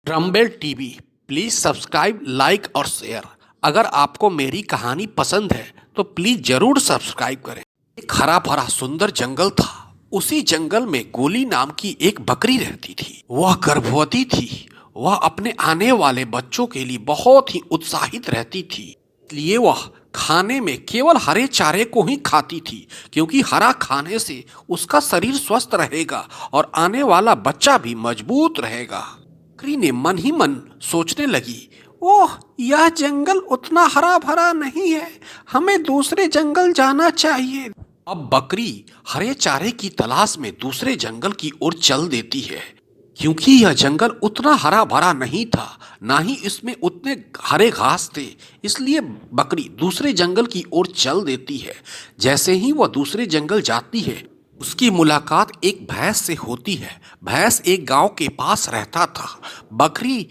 ड्रमबेल TV please subscribe like और share. अगर आपको मेरी कहानी पसंद है तो प्लीज़ ज़रूर सब्सक्राइब करें। एक हरा भरा सुंदर जंगल था। उसी जंगल में गोली नाम की एक बकरी रहती थी। वह गर्भवती थी। वह अपने आने वाले बच्चों के लिए बहुत ही उत्साहित रहती थी। इसलिए वह खाने में केवल हरे चारे को ही खाती थी, क्योंकि हरा खाने से उसका शरीर स्वस्थ रहेगा और आने वाला बच्चा भी मजबूत रहेगा। बकरी ने मन ही मन सोचने लगी, ओह, यह जंगल उतना हरा भरा नहीं है, हमें दूसरे जंगल जाना चाहिए। अब बकरी हरे चारे की तलाश में दूसरे जंगल की ओर चल देती है। क्योंकि यह जंगल उतना हरा भरा नहीं था, ना ही इसमें उतने हरे घास थे, इसलिए बकरी दूसरे जंगल की ओर चल देती है। जैसे ही वह दूसरे जंगल जाती है, उसकी मुलाकात एक भैंस से होती है। भैंस एक गांव के पास रहता था। बकरी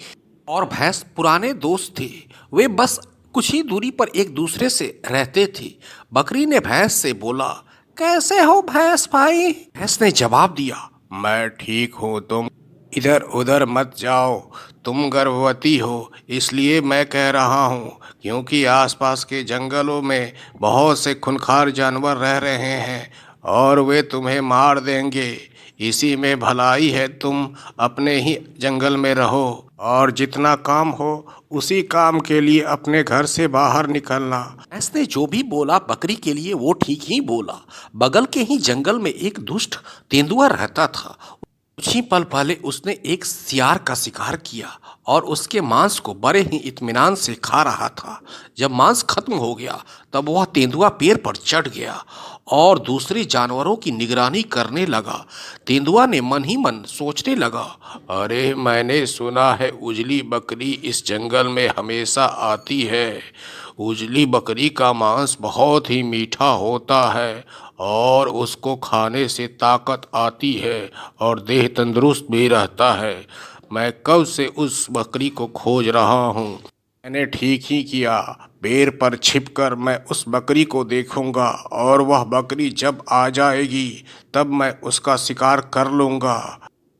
और भैंस पुराने दोस्त थे। वे बस कुछ ही दूरी पर एक दूसरे से रहते थे। बकरी ने भैंस से बोला, कैसे हो भैंस भाई? भैंस ने जवाब दिया, मैं ठीक हूँ, तुम इधर उधर मत जाओ। तुम गर्भवती हो, इसलिए मैं कह रहा हूँ, क्योंकि आसपास के जंगलों में बहुत से खूंखार जानवर रह रहे हैं और वे तुम्हें मार देंगे। इसी में भलाई है, तुम अपने ही जंगल में रहो और जितना काम हो उसी काम के लिए अपने घर से बाहर निकलना। ऐसने जो भी बोला बकरी के लिए वो ठीक ही बोला। बगल के ही जंगल में एक दुष्ट तेंदुआ रहता था। कुछ ही पल पहले उसने एक सियार का शिकार किया और उसके मांस को बड़े ही इत्मीनान से खा रहा था। जब मांस खत्म हो गया तब वह तेंदुआ पेड़ पर चढ़ गया और दूसरे जानवरों की निगरानी करने लगा। तेंदुआ ने मन ही मन सोचने लगा, अरे, मैंने सुना है उजली बकरी इस जंगल में हमेशा आती है। उजली बकरी का मांस बहुत ही मीठा होता है और उसको खाने से ताकत आती है और देह तंदुरुस्त भी रहता है। मैं कब से उस बकरी को खोज रहा हूँ। मैंने ठीक ही किया, पेड़ पर छिपकर मैं उस बकरी को देखूंगा और वह बकरी जब आ जाएगी तब मैं उसका शिकार कर लूंगा।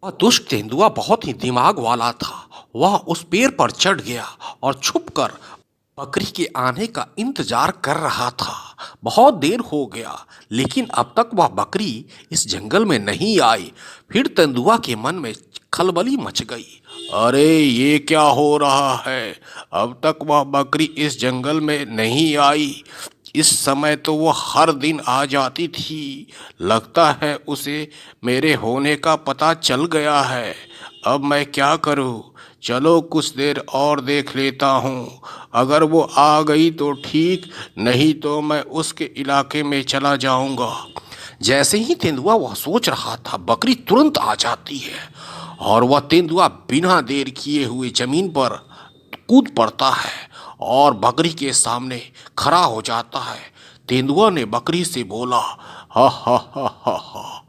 वह दुष्ट तेंदुआ बहुत ही दिमाग वाला था। वह उस पेड़ पर चढ़ गया और छुपकर बकरी के आने का इंतजार कर रहा था। बहुत देर हो गया, लेकिन अब तक वह बकरी इस जंगल में नहीं आई। फिर तेंदुआ के मन में खलबली मच गई। अरे, ये क्या हो रहा है? अब तक वह बकरी इस जंगल में नहीं आई। इस समय तो वो हर दिन आ जाती थी। लगता है उसे मेरे होने का पता चल गया है। अब मैं क्या करूं? चलो कुछ देर और देख लेता हूँ। अगर वो आ गई तो ठीक, नहीं तो मैं उसके इलाके में चला जाऊंगा। जैसे ही तेंदुआ वह सोच रहा था, बकरी तुरंत आ जाती है और वह तेंदुआ बिना देर किए हुए जमीन पर कूद पड़ता है और बकरी के सामने खड़ा हो जाता है। तेंदुआ ने बकरी से बोला, हा हा हा हा हा,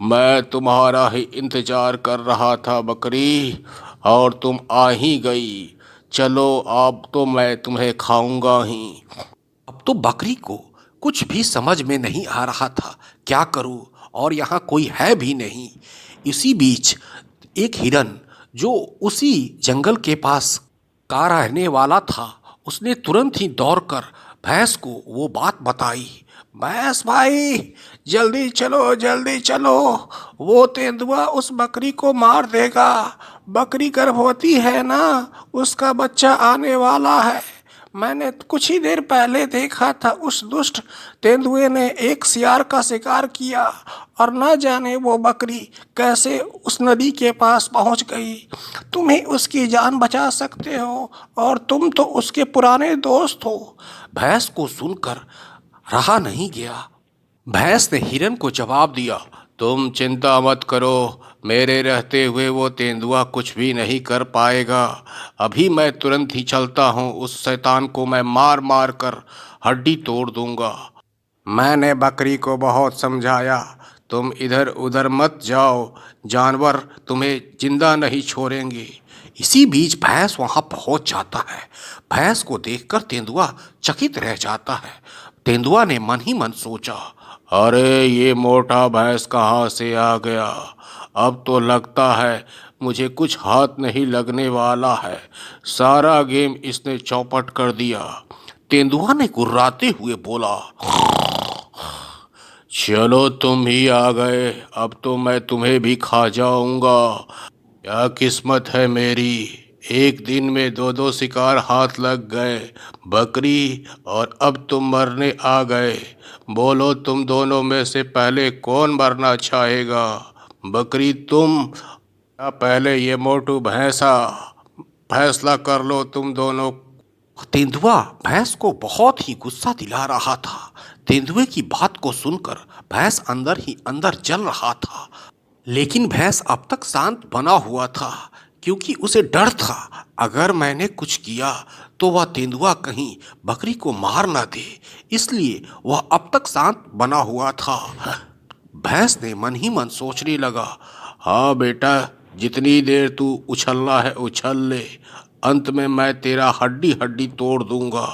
मैं तुम्हारा ही इंतजार कर रहा था बकरी, और तुम आ ही गई। चलो, अब तो मैं तुम्हें खाऊंगा ही। अब तो बकरी को कुछ भी समझ में नहीं आ रहा था, क्या करूं, और यहाँ कोई है भी नहीं। इसी बीच एक हिरन जो उसी जंगल के पास का रहने वाला था, उसने तुरंत ही दौड़कर भैंस को वो बात बताई। भैंस भाई, जल्दी चलो जल्दी चलो, वो तेंदुआ उस बकरी को मार देगा। बकरी गर्भवती है ना, उसका बच्चा आने वाला है। मैंने कुछ ही देर पहले देखा था, उस दुष्ट तेंदुए ने एक सियार का शिकार किया और न जाने वो बकरी कैसे उस नदी के पास पहुंच गई। तुम ही उसकी जान बचा सकते हो और तुम तो उसके पुराने दोस्त हो। भैंस को सुनकर रहा नहीं गया। भैंस ने हिरन को जवाब दिया, तुम चिंता मत करो, मेरे रहते हुए वो तेंदुआ कुछ भी नहीं कर पाएगा। अभी मैं तुरंत ही चलता हूँ, उस शैतान को मैं मार मार कर हड्डी तोड़ दूंगा। मैंने बकरी को बहुत समझाया, तुम इधर उधर मत जाओ, जानवर तुम्हें जिंदा नहीं छोड़ेंगे। इसी बीच भैंस वहां पहुंच जाता है। भैंस को देखकर तेंदुआ चकित रह जाता है। तेंदुआ ने मन ही मन सोचा, अरे, ये मोटा भैंस कहाँ से आ गया? अब तो लगता है मुझे कुछ हाथ नहीं लगने वाला है। सारा गेम इसने चौपट कर दिया। तेंदुआ ने गुर्राते हुए बोला, चलो तुम ही आ गए, अब तो मैं तुम्हें भी खा जाऊंगा। क्या किस्मत है मेरी, एक दिन में दो दो शिकार हाथ लग गए, बकरी और अब तुम मरने आ गए। बोलो तुम दोनों में से पहले कौन मरना चाहेगा, बकरी तुम या पहले ये मोटू भैंसा? फैसला कर लो तुम दोनों। तेंदुआ भैंस को बहुत ही गुस्सा दिला रहा था। तेंदुए की बात को सुनकर भैंस अंदर ही अंदर जल रहा था, लेकिन भैंस अब तक शांत बना हुआ था, क्योंकि उसे डर था अगर मैंने कुछ किया तो वह तेंदुआ कहीं बकरी को मार ना दे, इसलिए वह अब तक शांत बना हुआ था। भैंस ने मन ही मन सोचने लगा, हाँ बेटा, जितनी देर तू उछलना है उछल ले, अंत में मैं तेरा हड्डी हड्डी तोड़ दूंगा,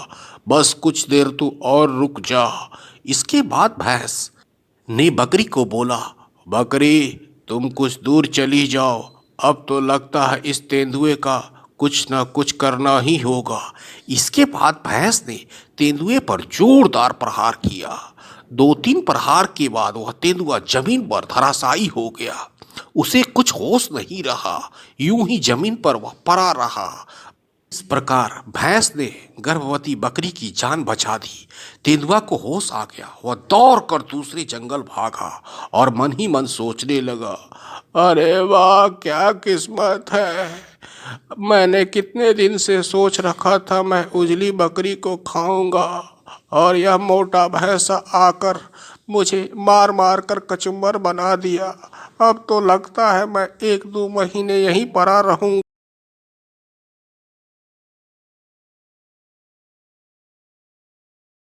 बस कुछ देर तू और रुक जा। इसके बाद भैंस ने बकरी को बोला, बकरी तुम कुछ दूर चली जाओ, अब तो लगता है इस तेंदुए का कुछ ना कुछ करना ही होगा। इसके बाद भैंस ने तेंदुए पर जोरदार प्रहार किया। दो तीन प्रहार के बाद वह तेंदुआ जमीन पर धराशायी हो गया। उसे कुछ होश नहीं रहा, यूं ही जमीन पर वह पड़ा रहा। इस प्रकार भैंस ने गर्भवती बकरी की जान बचा दी। तेंदुआ को होश आ गया, वह दौड़कर दूसरे जंगल भागा और मन ही मन सोचने लगा, अरे वाह क्या किस्मत है, मैंने कितने दिन से सोच रखा था मैं उजली बकरी को खाऊंगा, और यह मोटा भैंसा आकर मुझे मार मार कर कचुम्बर बना दिया। अब तो लगता है मैं एक दो महीने यहीं पड़ा रहूं।